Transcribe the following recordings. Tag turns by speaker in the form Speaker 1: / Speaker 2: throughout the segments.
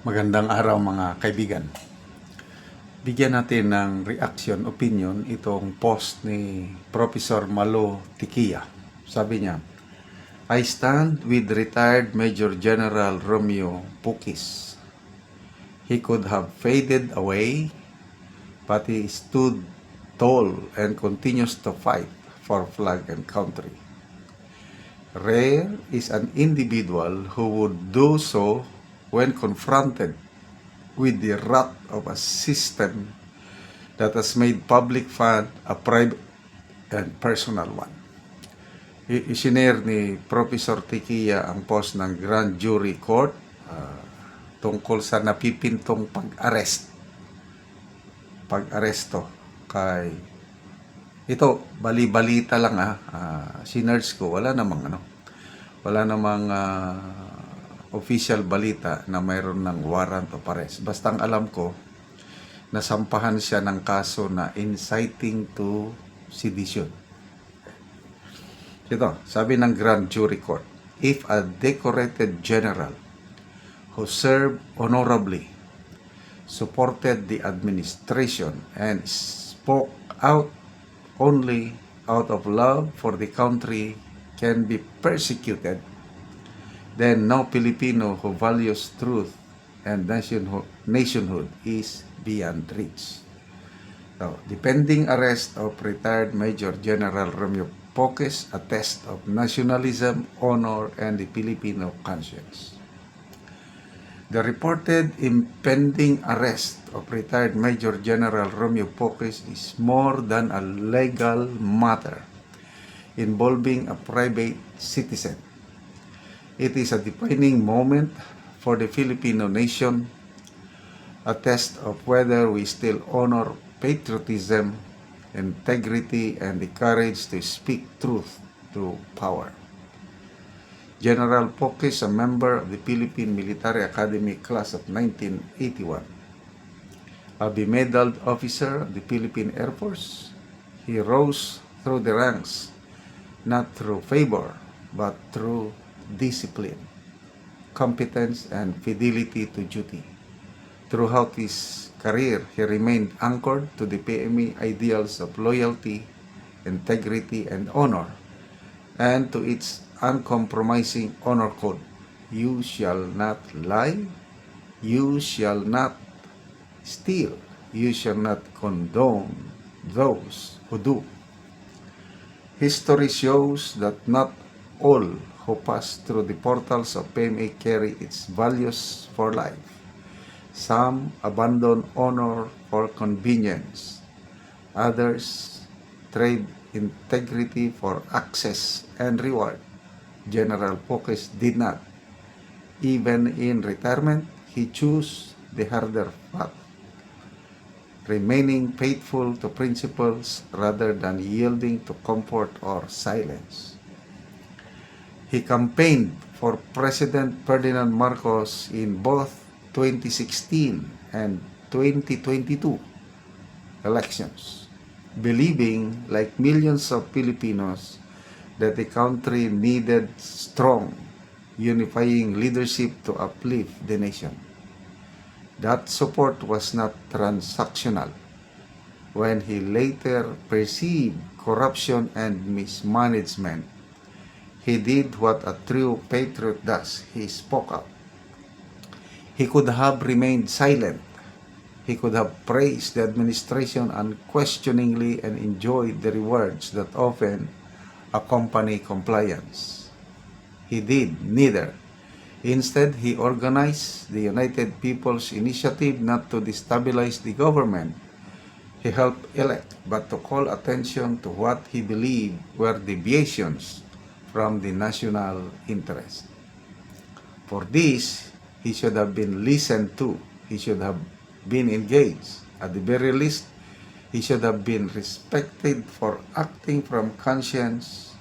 Speaker 1: Magandang araw mga kaibigan. Bigyan natin ng reaction, opinion itong post ni Professor Malo Tikia. Sabi niya, I stand with retired Major General Romeo Pukis. He could have faded away, but he stood tall and continues to fight for flag and country. Rare is an individual who would do so when confronted with the wrath of a system that has made public fund a private and personal one. Isinare ni Professor Tikia ang post ng Grand Jury Court tungkol sa napipintong pag-aresto kay ito, bali-balita lang sinerge ko, wala namang official balita na mayroon ng warrant of arrest. Basta ang alam ko, nasampahan siya ng kaso na inciting to sedition. Ito, sabi ng Grand Jury Court, if a decorated general who served honorably, supported the administration, and spoke out only out of love for the country can be persecuted, then no Filipino who values truth and nationhood is beyond reach. So, the pending arrest of retired Major General Romeo Pukis, a test of nationalism, honor, and the Filipino conscience. The reported impending arrest of retired Major General Romeo Pukis is more than a legal matter involving a private citizen. It is a defining moment for the Filipino nation, a test of whether we still honor patriotism, integrity, and the courage to speak truth to power. General Pukis, a member of the Philippine Military Academy class of 1981, a bemedaled officer of the Philippine Air Force, he rose through the ranks not through favor but through discipline, competence, and fidelity to duty. Throughout his career, he remained anchored to the PME ideals of loyalty, integrity, and honor, and to its uncompromising honor code. You shall not lie, you shall not steal, you shall not condone those who do. History shows that not all who pass through the portals of PMA carry its values for life. Some abandon honor for convenience. Others trade integrity for access and reward. General Pukis did not. Even in retirement, he chose the harder path, remaining faithful to principles rather than yielding to comfort or silence. He campaigned for President Ferdinand Marcos in both 2016 and 2022 elections, believing, like millions of Filipinos, that the country needed strong, unifying leadership to uplift the nation. That support was not transactional. When he later perceived corruption and mismanagement, he did what a true patriot does. He spoke up. He could have remained silent. He could have praised the administration unquestioningly and enjoyed the rewards that often accompany compliance. He did neither. Instead, he organized the United People's Initiative not to destabilize the government he helped elect, but to call attention to what he believed were deviations from the national interest. For this, he should have been listened to. He should have been engaged. At the very least, he should have been respected for acting from conscience.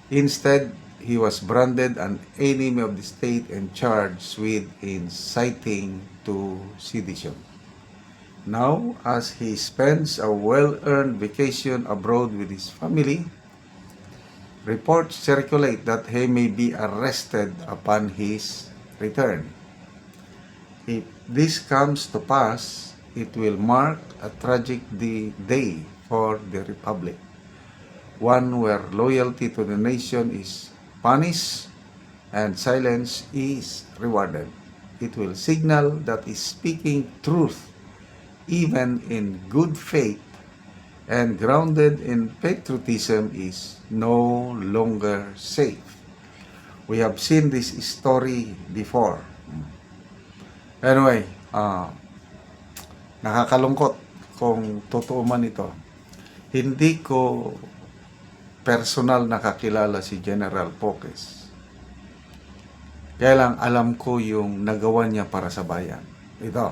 Speaker 1: Instead, he was branded an enemy of the state and charged with inciting to sedition. Now, as he spends a well-earned vacation abroad with his family, reports circulate that he may be arrested upon his return. If this comes to pass, it will mark a tragic day for the Republic, one where loyalty to the nation is punished and silence is rewarded. It will signal that speaking truth, even in good faith and grounded in patriotism, is no longer safe. We have seen this story before. Anyway, nakakalungkot kung totoo man ito. Hindi ko personal nakakilala si General Poques. Kaya lang alam ko yung nagawa niya para sa bayan. Ito,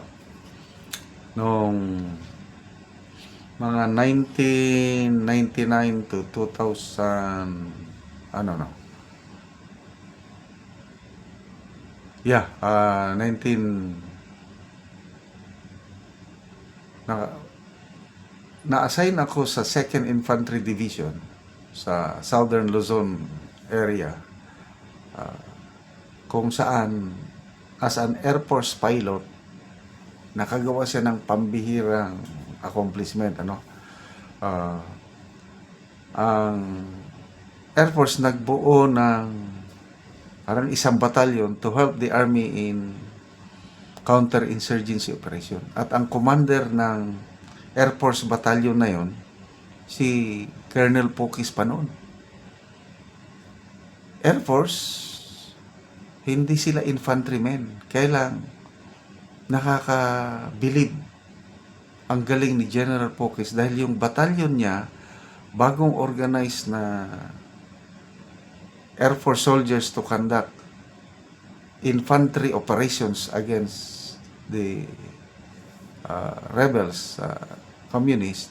Speaker 1: nung mga 1999 to 2000, ano no? Yeah, na-assign ako sa 2nd Infantry Division sa Southern Luzon area, kung saan as an Air Force pilot nakagawa siya ng pambihirang accomplishment. Ang Air Force nagbuo ng parang isang batalyon to help the Army in counter-insurgency operation. At ang commander ng Air Force Battalion na yon, si Colonel Poques pa noon. Air Force, hindi sila infantrymen. Kaya lang, nakakabilib ang galing ni General Poques dahil yung battalion niya, bagong organized na Air Force soldiers to conduct infantry operations against the rebels, communist.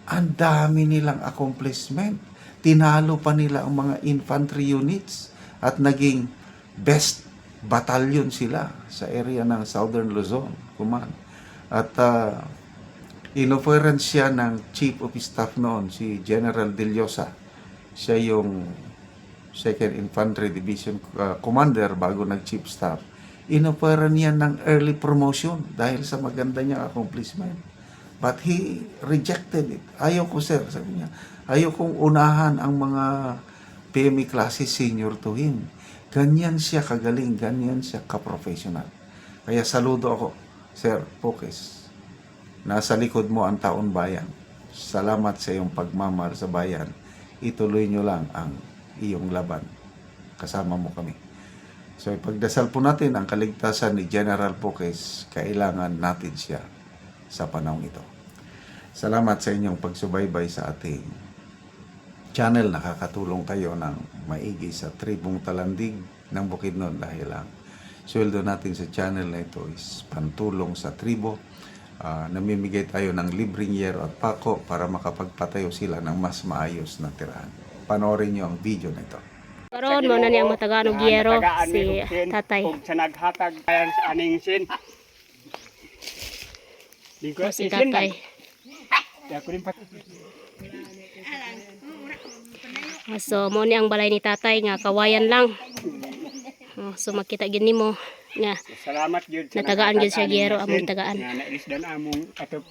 Speaker 1: Ang dami nilang accomplishment. Tinalo pa nila ang mga infantry units at naging best battalion sila sa area ng Southern Luzon, Kuman. At inoference siya ng Chief of Staff noon, si General De Llosa. Siya yung 2nd Infantry Division Commander bago nag-Chief Staff. Inoferan niya ng early promotion dahil sa maganda niyang accomplishment. But he rejected it. Ayaw ko, sir, sabi niya. Ayaw kong unahan ang mga PME classes senior to him. Ganyan siya kagaling, ganyan siya ka-professional. Kaya saludo ako, Sir Poques. Nasa likod mo ang taon bayan. Salamat sa iyong pagmamahal sa bayan. Ituloy nyo lang ang iyong laban. Kasama mo kami. So, ipagdasal po natin ang kaligtasan ni General Poques. Kailangan natin siya sa panahon ito. Salamat sa inyong pagsubaybay sa ating channel. Nakakatulong kayo ng maigi sa tribong Talandig ng Bukidnon dahil ang sweldo natin sa channel na ito is pantulong sa tribo. Namimigay tayo ng libreng yero at pako para makapagpatayo sila ng mas maayos na tirahan. Panoorin nyo ang video na ito.
Speaker 2: Karon mo na niyang matagaan og yero si tatay.
Speaker 3: Kung sa naghatag ayan sa aning sin.
Speaker 2: O, si tatay. So mo ni ang balay ni tatay nga kawayan lang. So makita gid nimo nga
Speaker 3: Salamat gyud sa
Speaker 2: natagaan gyud siya yero among tagaan.
Speaker 3: nga naisdan among atop.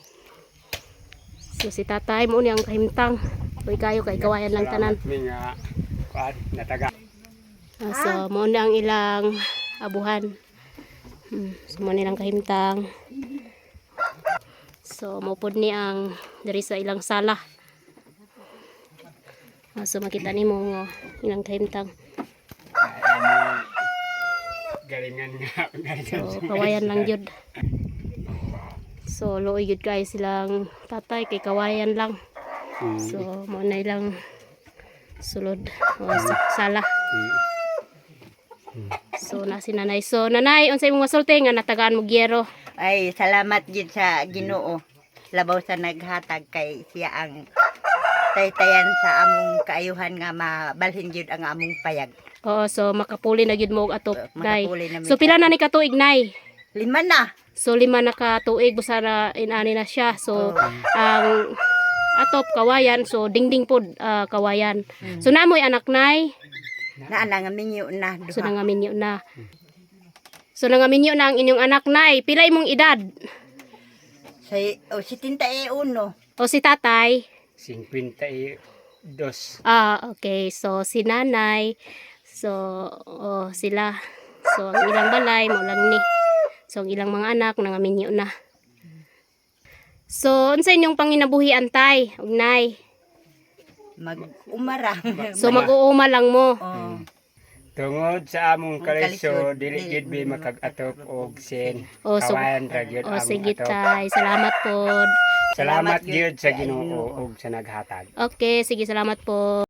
Speaker 2: So si tatay mo ni ang kahimtang. Uy kayo kay kawayan lang tanan.
Speaker 3: Salamat mi nga kuan nataga.
Speaker 2: So mo na ang ilang abuhan. So mo nilang kahimtang. So mo pod ni ang diri sa ilang sala. So makita nimo nga ilang kahimtang.
Speaker 3: Galingan nga galingan.
Speaker 2: So kawayan lang jud. So luoy jud kay silang tatay kay kawayan lang. So mo na ilang sulod o sala. So na si nanay. So nanay unsay imong masulti nga natagaan mo gyero?
Speaker 4: Ay, salamat gid sa Ginoo. Labaw sa naghatag kay siya ang taytayan sa among kaayuhan nga mabalhin gid ang among payag.
Speaker 2: Oo, so makapuli na gyud mo og atop, nay.
Speaker 4: Makapuli na mi.
Speaker 2: So pila na ni katuig, nay?
Speaker 4: 5 na.
Speaker 2: So 5 na katuig busa na inani na siya. So ang atop kawayan, so dingding pod kawayan. So namoy anak nay.
Speaker 4: Naa nga minyo na
Speaker 2: So
Speaker 4: duha.
Speaker 2: nangaminyo na. So nangaminyo na ang inyong anak nay. Pila imong edad?
Speaker 4: Sa o 71.
Speaker 2: O si tatay?
Speaker 3: 52.
Speaker 2: Okay. So si nanay. So sila. So ang ilang balay mo lang ni. So ang ilang mga anak nangaminyo na. So unsa inyong panginabuhian tay? Ug nay.
Speaker 4: Mag-umara.
Speaker 2: So mag-uuma lang mo.
Speaker 4: Oh.
Speaker 3: Tungod sa among
Speaker 4: Kalisod,
Speaker 3: kalisod, dili gid bi makag-atop og sin.
Speaker 2: O so
Speaker 3: Kawayan ra gyud among
Speaker 2: sige
Speaker 3: atop.
Speaker 2: tay. Salamat po.
Speaker 3: Salamat
Speaker 4: Salamat gyud
Speaker 3: gyud sa
Speaker 4: sa
Speaker 3: Ginoo
Speaker 4: Ginoo.
Speaker 3: og sa naghatag.
Speaker 2: Okay, sige salamat po.